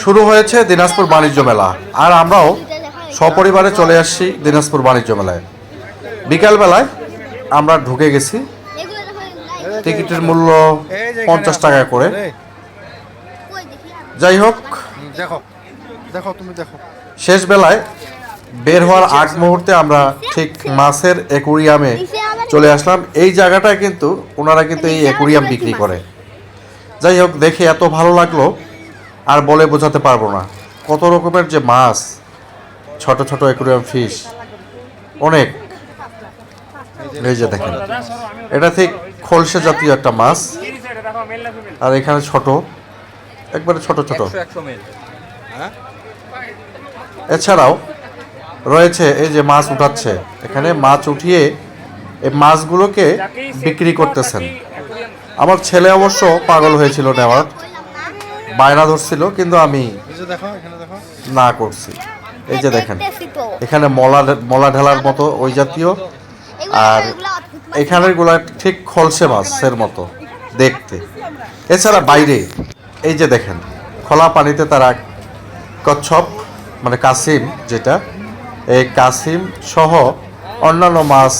শুরু হয়েছে দিনাজপুর বাণিজ্য মেলা, আর আমরাও সপরিবারে চলে আসছি দিনাজপুর বাণিজ্য মেলায়। বিকালবেলায় আমরা ঢুকে গেছি। টিকিটের মূল্য 50 টাকা করে। যাই হোক, দেখো দেখো তুমি দেখো, শেষ বেলায় বের হওয়ার আগ মুহূর্তে আমরা ঠিক মাছের অ্যাকুরিয়ামে চলে আসলাম। এই জায়গাটায় কিন্তু ওনারা কিন্তু এই অ্যাকুরিয়াম বিক্রি করে। যাই হোক, দেখে এত ভালো লাগলো আর বলে বোঝাতে পারবো না। কত রকমের যে মাছ, ছোট ছোট অ্যাকুরিয়াম ফিশ অনেক। এই যে দেখেন, এটা ঠিক খলসে জাতীয় একটা মাছ, আর এখানে ছোট, একবারে ছোট ছোট। এছাড়াও রয়েছে এই যে মাছ উঠাচ্ছে, এখানে মাছ উঠিয়ে এই মাছগুলোকে বিক্রি করতেছেন। আমার ছেলে অবশ্য পাগল হয়েছিল নেওয়ার, বায়না ধরছিল, কিন্তু আমি না করছি। এই যে দেখেন, এখানে মলা ঢালার মতো ওই জাতীয়, আর এখানের গুলা ঠিক খলসে মাছের মতো দেখতে। এছাড়া বাইরে এই যে দেখেন, খোলা পানিতে তারা কচ্ছপ মানে কাসিম, যেটা এই কাসিম সহ অন্যান্য মাছ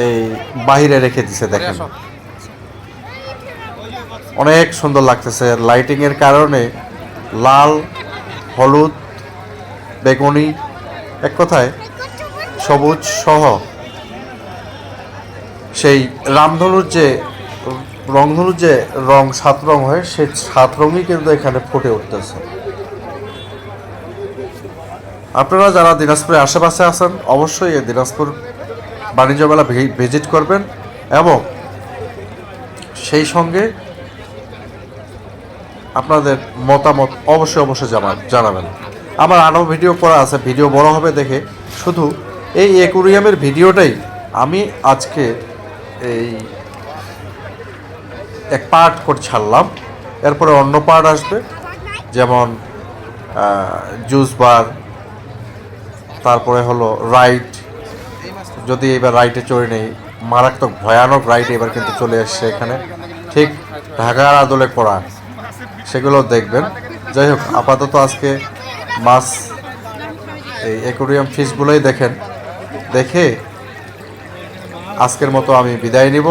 এই বাহিরে রেখে দিছে। দেখেন অনেক সুন্দর লাগতেছে লাইটিং এর কারণে, লাল, হলুদ, বেগুনি, এক কথায় সবুজ সহ সেই রামধনুর যে রংধনুর যে রং, 7 রং হয়, সেই 7 রঙই কিন্তু এখানে ফুটে উঠতেছে। আপনারা যারা দিনাজপুরের আশেপাশে আছেন, অবশ্যই এই দিনাজপুর বাণিজ্য মেলা ভিজিট করবেন এবং সেই সঙ্গে আপনাদের মতামত অবশ্যই জানাবেন। আমার আরও ভিডিও করা আছে, ভিডিও বড় হবে দেখে শুধু এই অ্যাকুরিয়ামের ভিডিওটাই আমি আজকে এই এক পার্ট করে ছাড়লাম। এরপরে অন্য পার্ট আসবে, যেমন জুস বার, তারপরে হলো রাইড। যদি এবার রাইডে চড়ে নেই, মারাত্মক ভয়ানক রাইড এবার কিন্তু চলে আসছে এখানে, ঠিক ঢাকার আদলে করা, সেগুলো দেখবেন। যাই হোক, আপাতত আজকে মাছ এই অ্যাকোরিয়াম ফিশগুলোই দেখে আজকের মতো আমি বিদায় নিব।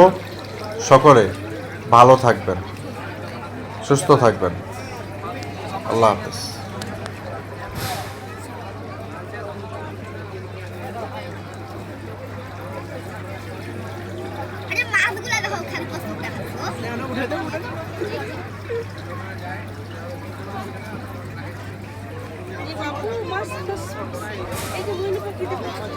সকলে ভালো থাকবেন, সুস্থ থাকবেন। আল্লাহ হাফেজ। এই যে